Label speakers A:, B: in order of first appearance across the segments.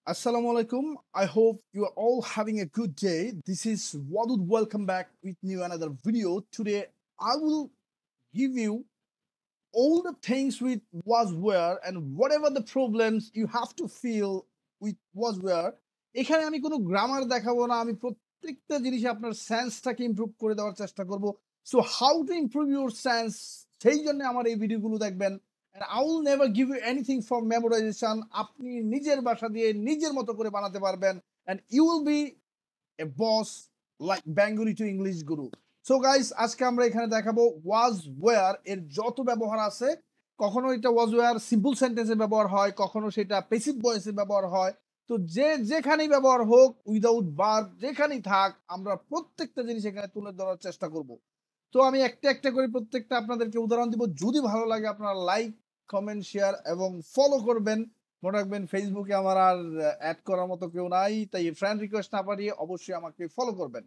A: Assalamu alaikum. I hope you are all having a good day. This is Wadud. Welcome back with new another video. Today I will give you all the things with was where and whatever the problems you have to feel with was where. এখানে আমি কোনো grammar দেখাবো না, আমি প্রত্যেকটা জিনিসে আপনার সেন্সটাকে improve করে দেওয়ার চেষ্টা করব। So how to improve your sense, সেই জন্য আমার এই ভিডিওগুলো দেখবেন। and I will never give you anything for memorization. আপনি নিজের ভাষা দিয়ে নিজের মতো করে বানাতে পারবেন and you will be a boss like Bengali to English guru. So guys, আজকে আমরা এখানে দেখাবো ওয়াজ ওয়্যার এর যত ব্যবহার আছে। কখনো এটা ওয়াজ ওয়্যার সিম্পল সেন্টেন্সে ব্যবহার হয়, কখনো সেটা প্যাসিভ ভয়েসে ব্যবহার হয়। তো যেখানেই ব্যবহার হোক, উইদাউট ভার্ব যেখানেই থাক, আমরা প্রত্যেকটা জিনিস এখানে তুলে ধরার চেষ্টা করব। তো আমি একটা একটা করে প্রত্যেকটা আপনাদেরকে উদাহরণ দিব। যদি ভালো লাগে আপনারা লাইক, কমেন্ট, শেয়ার এবং ফলো করবেন। মনে রাখবেন ফেসবুকে আমার আর অ্যাড করার মতো কেউ নাই, তাই ফ্রেন্ড রিকোয়েস্ট না পাঠিয়ে অবশ্যই আমাকে ফলো করবেন।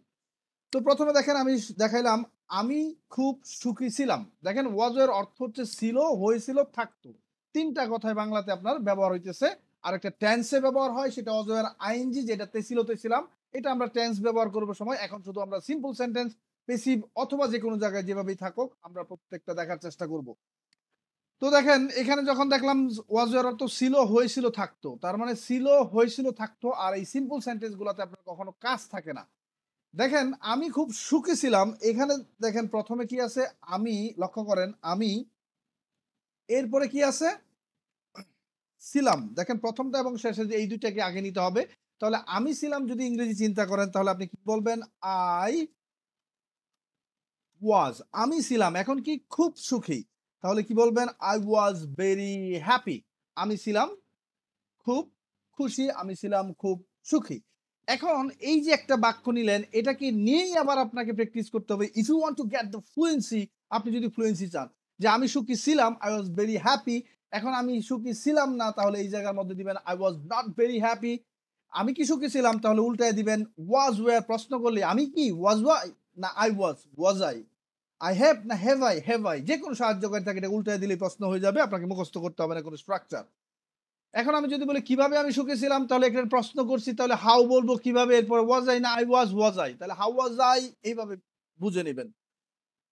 A: তো প্রথমে দেখেন আমি দেখাইলাম আমি খুব সুখী ছিলাম। দেখেন ওয়াজ এর অর্থ হচ্ছে ছিল, হয়েছিল, থাকতো। তিনটা কথায় বাংলাতে আপনার ব্যবহার হইতেছে। আর একটা টেন্সে ব্যবহার হয়, সেটা ওয়াজ এর আইএনজি, যেটাতে ছিল তে ছিলাম। এটা আমরা টেন্স ব্যবহার করব সময়। এখন শুধু আমরা সিম্পল সেন্টেন্স, প্যাসিভ অথবা যে কোনো জায়গায় যেভাবেই থাকুক আমরা প্রত্যেকটা দেখার চেষ্টা করব। তো দেখেন এখানে যখন দেখলাম ওয়াজ এর অর্থ ছিল, হয়েছিল, থাকতো, তার মানে ছিল, হয়েছিল, থাকতো। আর এই সিম্পল সেন্টেন্স গুলাতে আপনার কখনো কাজ থাকে না। দেখেন আমি খুব সুখী ছিলাম, এখানে দেখেন প্রথমে কি আছে, আমি, লক্ষ্য করেন আমি, এরপরে কি আছে, ছিলাম। দেখেন প্রথমটা এবং শেষে যে এই দুইটাকে আগে নিতে হবে। তাহলে আমি ছিলাম যদি ইংরেজি চিন্তা করেন তাহলে আপনি কি বলবেন, আই ওয়াজ। আমি ছিলাম এখন কি খুব সুখী, তাহলে কি বলবেন, আই ওয়াজ ভেরি হ্যাপি। আমি ছিলাম খুব খুশি, আমি ছিলাম খুব সুখী। এখন এই যে একটা বাক্য নিলেন, এটাকে নিয়েই আবার আপনাকে প্র্যাকটিস করতে হবে। If you want to get the fluency, আপনি যদি ফ্লুয়েন্সি চান, যে আমি সুখী ছিলাম, আই ওয়াজ ভেরি হ্যাপি। এখন আমি সুখী ছিলাম না, তাহলে এই জায়গার মধ্যে দিবেন I was not very happy. আমি কি সুখী ছিলাম, তাহলে উল্টায় দিবেন ওয়াজ ওয়্যার। প্রশ্ন করলে আমি কি, ওয়াজ ওয়াই না I was I, I have না হ্যাভ আই, যে কোনো সাহায্যকারী থাকে এটা উল্টায় দিলেই প্রশ্ন হয়ে যাবে, আপনাকে মুখস্থ করতে হবে না কোনো স্ট্রাকচার। এখন আমি যদি বলি কিভাবে আমি সুখী ছিলাম, তাহলে এখানে প্রশ্ন করছি, তাহলে হাউ বলবো, কিভাবে, এরপর ওয়াজ আই না আই ওয়াজ আই, তাহলে হাউ ওয়াজ আই, এইভাবে বুঝে নেবেন।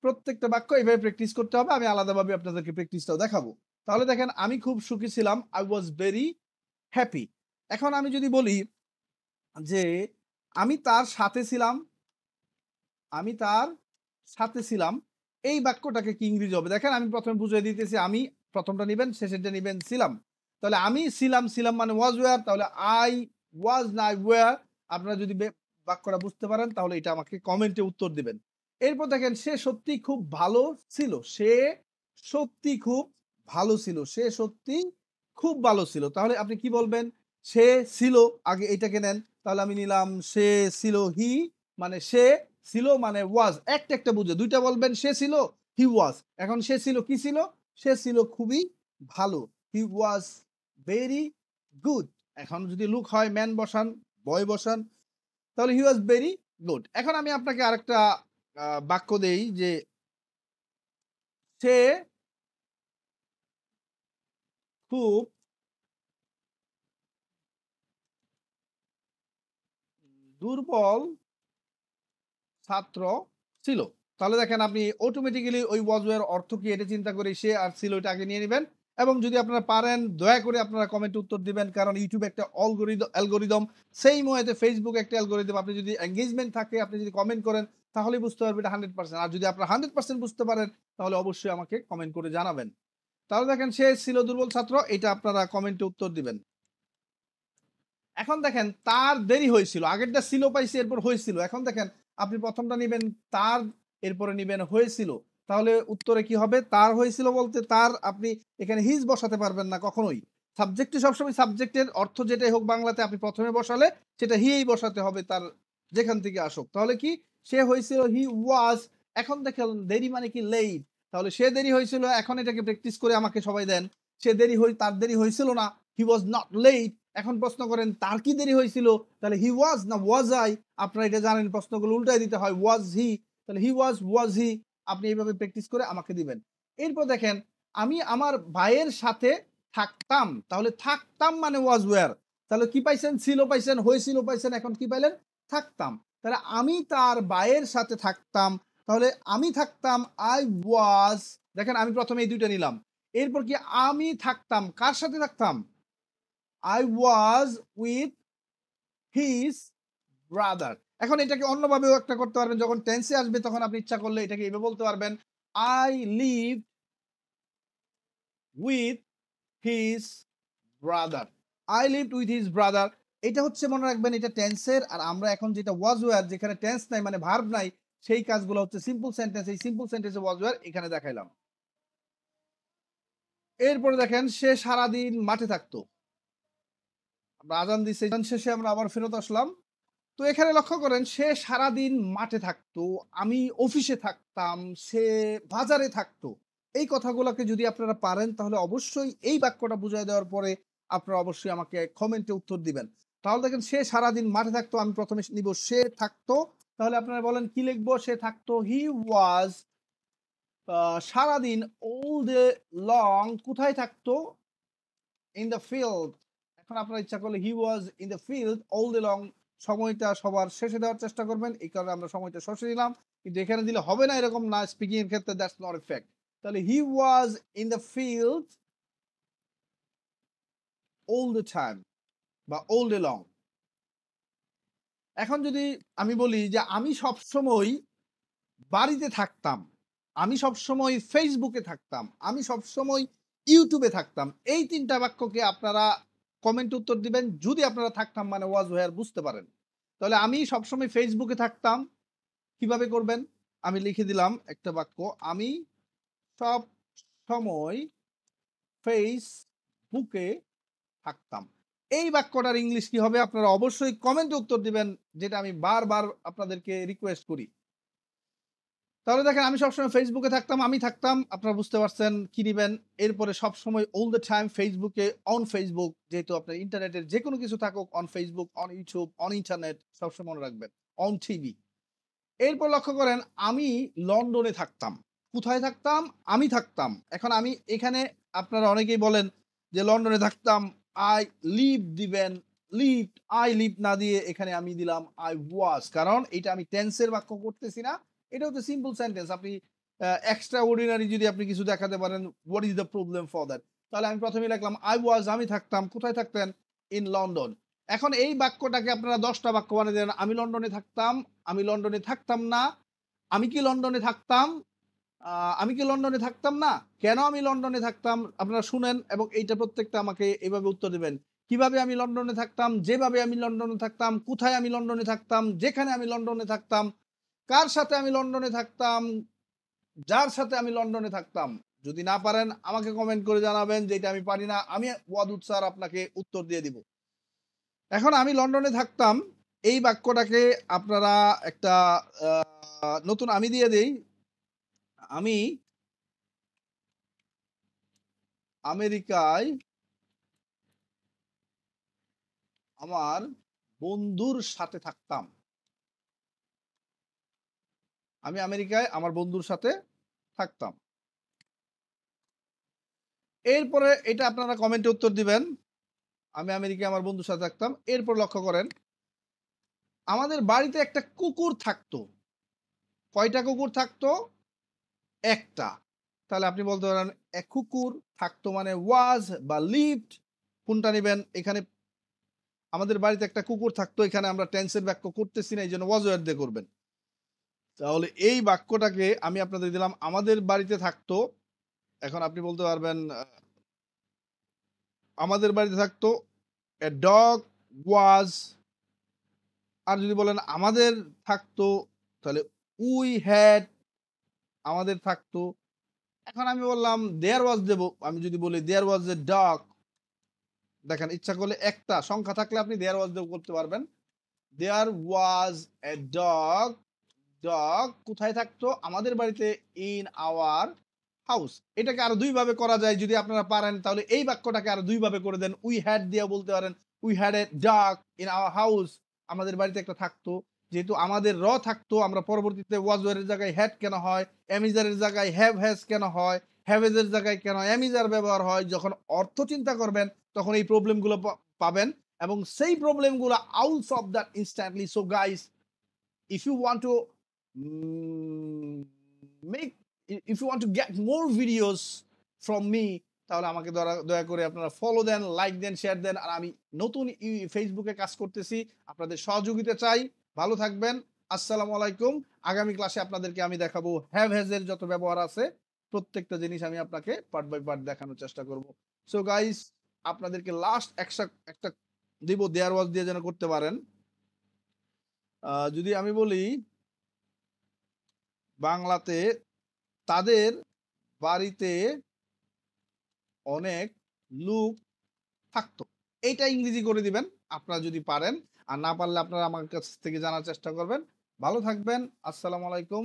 A: প্রত্যেকটা বাক্য এইভাবে প্র্যাকটিস করতে হবে। আমি আলাদাভাবে আপনাদেরকে প্র্যাকটিসটাও দেখাবো। তাহলে দেখেন আমি খুব সুখী ছিলাম, আই ওয়াজ ভেরি হ্যাপি। এখন আমি যদি বলি যে আমি তার সাথে ছিলাম, আমি তার সাথে ছিলাম, এই বাক্যটাকে কি ইংরেজি হবে? দেখেন আমি প্রথমে বুঝিয়ে দিতেছি, আমি প্রথমটা নিবেন, শেষেরটা নিবেন ছিলাম। তাহলে আমি ছিলাম, ছিলাম মানে ওয়াজ ওয়্যার, তাহলে আই ওয়াজ না আই ওয়্যার। আপনারা যদি বাক্যটা বুঝতে পারেন তাহলে এটা আমাকে কমেন্টে উত্তর দিবেন। এরপর দেখেন সে সত্যি খুব ভালো ছিল, সে সত্যি খুব ভালো ছিল, সে সত্যি খুব ভালো ছিল। তাহলে আপনি কি বলবেন, সে ছিল, আগে এটাকে নেন, তাহলে আমি নিলাম সে ছিল, হি মানে সে, ছিল মানে ওয়াজ, একটা একটা বুঝে দুইটা বলবেন, সে ছিল, হি ওয়াজ। এখন সে ছিল কি ছিল, সে ছিল খুবই ভালো, হি ওয়াজ ভেরি গুড। এখন যদি লুক হয় ম্যান বসান, বয় বসান, তাহলে হি ওয়াজ ভেরি গুড। এখন আমি আপনাকে আরেকটা বাক্য দেই যে সে খুব দুর্বল ছাত্র ছিল। তাহলে দেখেন আপনি অটোমেটিক্যালি ওই ওয়াজ এর অর্থ কি এটা চিন্তা করে সে আর ছিল এটা আগে নিয়ে নেবেন। এবং যদি আপনারা পারেন দয়া করে আপনারা কমেন্টে উত্তর দিবেন, কারণ ইউটিউব একটা অ্যালগরিদম, সেই মতে ফেসবুক একটা অ্যালগরিদম। আপনি যদি এঙ্গেজমেন্ট থাকে, আপনি যদি কমেন্ট করেন, তাহলেই বুঝতে পারবেন এটা 100%। আর যদি আপনারা 100% বুঝতে পারেন তাহলে অবশ্যই আমাকে কমেন্ট করে জানাবেন। তাহলে দেখেন সে ছিল দুর্বল ছাত্র, এটা আপনারা কমেন্টে উত্তর দিবেন। এখন দেখেন তার দেরি হয়েছিল, আগেরটা ছিল পাইছি, এরপর হয়েছিল। এখন দেখেন আপনি প্রথমটা নিবেন তার, এরপরে নিবেন হয়েছিল। তাহলে উত্তরে কি হবে, তার হয়েছিল বলতে তার, আপনি এখানে হিজ বসাতে পারবেন না কখনোই। সাবজেক্টে সবসময় সাবজেক্টের অর্থ যেটাই হোক বাংলাতে, আপনি প্রথমে বসালে সেটা হিই বসাতে হবে, তার যেখান থেকে আসুক। তাহলে কি সে হয়েছিল, হি ওয়াজ। এখন দেখেন দেরি মানে কি, লেট। তাহলে সে দেরি হয়েছিল, এখন এটাকে প্র্যাকটিস করে আমাকে সবাই দেন। সে দেরি তার দেরি হয়েছিল না, হি ওয়াজ নট লেট। এখন প্রশ্ন করেন তার কি দেরি হয়েছিল, তাহলে হি ওয়াজ না ওয়াজ আই। আপনারা এটা জানেন, প্রশ্নগুলো উল্টাই দিতে হয়, ওয়াজ হি, তাহলে হি ওয়াজ হি। আপনি এইভাবে প্র্যাকটিস করে আমাকে দিবেন। এরপর দেখেন আমি আমার ভাইয়ের সাথে থাকতাম, তাহলে থাকতাম মানে ওয়াজ ওয়্যার। তাহলে কি পাইছেন? ছিল পাইছেন, হয়েছিল পাইছেন, এখন কি পাইলেন? থাকতাম। তাহলে আমি তার ভাইয়ের সাথে থাকতাম। তাহলে আমি থাকতাম আই ওয়াজ, দেখেন আমি প্রথমে এই দুইটা নিলাম। এরপর কি আমি থাকতাম কার সাথে থাকতাম? I was with his brother. এখন এটাকে অন্যভাবেও একটা করতে পারবেন, যখন টেন্সে আসবে তখন আপনি ইচ্ছা করলে এটাকে এভাবে বলতে পারবেন, I live with his brother. I lived with his brother. এটা হচ্ছে মনে রাখবেন, এটা টেন্সের। আর আমরা এখন যেটা ওয়াজ ওয়্যার, যেখানে টেন্স নাই মানে ভার্ব নাই, সেই কাজগুলো হচ্ছে সিম্পল সেন্টেন্স। এই সিম্পল সেন্টেন্সে ওয়াজ ওয়্যার এখানে দেখাইলাম। এরপরে দেখেন, সে সারাদিন মাঠে থাকতো। আমরা আজান দিছি, আজান শেষে আমরা আবার ফেরত আসলাম। তো এখানে লক্ষ্য করেন, সে সারাদিন মাঠে থাকতো, আমি অফিসে থাকতাম, সে বাজারে থাকতো। এই কথাগুলোকে যদি আপনারা পারেন তাহলে অবশ্যই এই বাক্যটা বুঝাই দেওয়ার পরে আপনারা অবশ্যই আমাকে কমেন্টে উত্তর দিবেন। তাহলে দেখেন, সে সারাদিন মাঠে থাকতো, আমি প্রথমে নিব সে থাকতো। তাহলে আপনারা বলেন কি লিখবো? সে থাকতো, হি ওয়াজ সারাদিন অল ডে লং কোথায় থাকতো? In the field. এখন আপনার ইচ্ছা করলে he was in the field all day long, সময়টা সবার শেষে দেওয়ার চেষ্টা করবেন। এই কারণে আমরা সময়টা শেষে দিলাম, কিন্তু এখানে দিলে হবে না, এরকম না। স্পিকিং এর ক্ষেত্রে দ্যাটস নট এ ফ্যাক্ট। তাহলে he was in the field all the time বা অল ডে লং। এখন যদি আমি বলি যে আমি সবসময় বাড়িতে থাকতাম, আমি সবসময় ফেসবুকে থাকতাম, আমি সবসময় ইউটিউবে থাকতাম, এই তিনটা বাক্যকে আপনারা কমেন্ট উত্তর দিবেন যদি আপনারা থাকতাম মানে ওয়াজ ওয়্যার বুঝতে পারেন। তাহলে আমি সবসময় ফেসবুকে থাকতাম, কিভাবে করবেন? আমি লিখে দিলাম একটা বাক্য, আমি সব সময় ফেসবুকে থাকতাম। এই বাক্যটার ইংলিশ কি হবে? আপনারা অবশ্যই কমেন্টে উত্তর দিবেন, যেটা আমি বারবার আপনাদেরকে রিকোয়েস্ট করি। তাহলে দেখেন, আমি সবসময় ফেসবুকে থাকতাম, আমি থাকতাম, আপনারা বুঝতে পারছেন কি নিবেন। এরপরে সবসময় অল দ্য টাইম ফেসবুকে, অন ফেসবুক, যেহেতু আপনার ইন্টারনেটের যে কোনো কিছু থাকুক, on Facebook, on YouTube, on internet, সবসময় মনে রাখবেন, অন টিভি। এরপর লক্ষ্য করেন, আমি লন্ডনে থাকতাম। কোথায় থাকতাম? আমি থাকতাম। এখন আমি এখানে, আপনারা অনেকেই বলেন যে লন্ডনে থাকতাম, আই লিভ দিবেন, লিভ, আই লিভ না দিয়ে এখানে আমি দিলাম আই ওয়াজ, কারণ এটা আমি টেন্সের বাক্য করতেছি না, এটা হচ্ছে সিম্পল সেন্টেন্স। আপনি এক্সট্রা অর্ডিনারি যদি আপনি কিছু দেখাতে পারেন, what is the problem for that? তাহলে আমি প্রথমেই লিখলাম আই ওয়াজ, আমি থাকতাম। কোথায় থাকতেন? In London. এখন এই বাক্যটাকে আপনারা 10টা বাক্য বানিয়ে দেন। আমি লন্ডনে থাকতাম, আমি লন্ডনে থাকতাম না, আমি কি লন্ডনে থাকতাম, আমি কি লন্ডনে থাকতাম না, কেন আমি লন্ডনে থাকতাম? আপনারা শুনেন এবং এইটা প্রত্যেকটা আমাকে এইভাবে উত্তর দিবেন। কিভাবে আমি লন্ডনে থাকতাম, যেভাবে আমি লন্ডনে থাকতাম, কোথায় আমি লন্ডনে থাকতাম, যেখানে আমি লন্ডনে থাকতাম, কার সাথে আমি লন্ডনে থাকতাম, যার সাথে আমি লন্ডনে থাকতাম। যদি না পারেন আমাকে কমেন্ট করে জানাবেন যে এটা আমি পারি না, আমি ওয়াদুদ স্যার আপনাকে উত্তর দিয়ে দিব। এখন আমি লন্ডনে থাকতাম, এই বাক্যটাকে আপনারা একটা নতুন আমি দিয়ে দেই। আমি আমেরিকায় আমার বন্ধুর সাথে থাকতাম। আমি আমেরিকায় আমার বন্ধুর সাথে থাকতাম। এরপরে এটা আপনারা কমেন্টে উত্তর দিবেন, আমি আমেরিকায় আমার বন্ধুর সাথে থাকতাম। এরপর লক্ষ্য করেন, আমাদের বাড়িতে একটা কুকুর থাকতো। কয়টা কুকুর থাকতো? একটা। তাহলে আপনি বলতে পারেন এক কুকুর থাকতো মানে ওয়াজ বা লিভড, কোনটা নিবেন? এখানে আমাদের বাড়িতে একটা কুকুর থাকতো, এখানে আমরা টেন্সের বাক্য করতেছি না, এই জন্য ওয়াজ ওয়্যার দিয়ে করবেন। তাহলে এই বাক্যটাকে আমি আপনাদের দিলাম, আমাদের বাড়িতে থাকতো। এখন আপনি বলতে পারবেন আমাদের বাড়িতে থাকতো এ ডগ ওয়াজ। আর যদি বলেন আমাদের থাকতো, তাহলে উই হ্যাড, আমাদের থাকতো। এখন আমি বললাম দেয়ার ওয়াজ দেব, আমি যদি বলি দেয়ার ওয়াজ এ ডগ, দেখেন ইচ্ছা করলে একটা সংখ্যা থাকলে আপনি দেয়ার ওয়াজ দেব করতে পারবেন। দেয়ার ওয়াজ এ ডগ, ডগ কোথায় থাকতো? আমাদের বাড়িতে, ইন আওয়ার হাউস। এটাকে আরো দুই ভাবে করা যায়, যদি আপনারা পারেন তাহলে এই বাক্যটাকে আরো দুই ভাবে করে দেন। উই হ্যাড দিয়ে বলতে পারেন we had a dog in our house, আমাদের বাড়িতে একটা থাকতো। যেহেতু আমাদের র থাকতো, আমরা পরবর্তীতে ওয়াজ ওয়ারের জায়গায় হ্যাড কেন হয়, এমিজারের জায়গায় হ্যাভ হ্যাজ কেন হয়, হ্যাভেজের জায়গায় কেন এমিজার ব্যবহার হয়, যখন অর্থ চিন্তা করবেন তখন এই প্রবলেমগুলো পাবেন। এবং সেই প্রবলেমগুলো I will solve that instantly. So guys, if you want to make if you want to get more videos from me, তাহলে আমাকে দয়া করে আপনারা ফলো দেন, লাইক দেন, শেয়ার দেন। আর আমি নতুন ফেসবুকে কাজ করতেছি, আপনাদের সহযোগিতা চাই। ভালো থাকবেন। আসসালামু আলাইকুম। আগামী ক্লাসে আপনাদেরকে আমি দেখাবো হ্যাভ হ্যাজের যত ব্যবহার আছে প্রত্যেকটা জিনিস আমি আপনাকে পার্ট বাই পার্ট দেখানোর চেষ্টা করব। সো গাইস, আপনাদেরকে লাস্ট একটা দিব, দেয়ার ওয়াজ দিয়ে যেন করতে পারেন। যদি আমি বলি বাংলাতে তাদের বাড়িতে অনেক লোক থাকতো, এইটা ইংরেজি করে দিবেন আপনারা যদি পারেন। আর না পারলে আপনারা আমার কাছ থেকে জানার চেষ্টা করবেন। ভালো থাকবেন। আসসালামু আলাইকুম।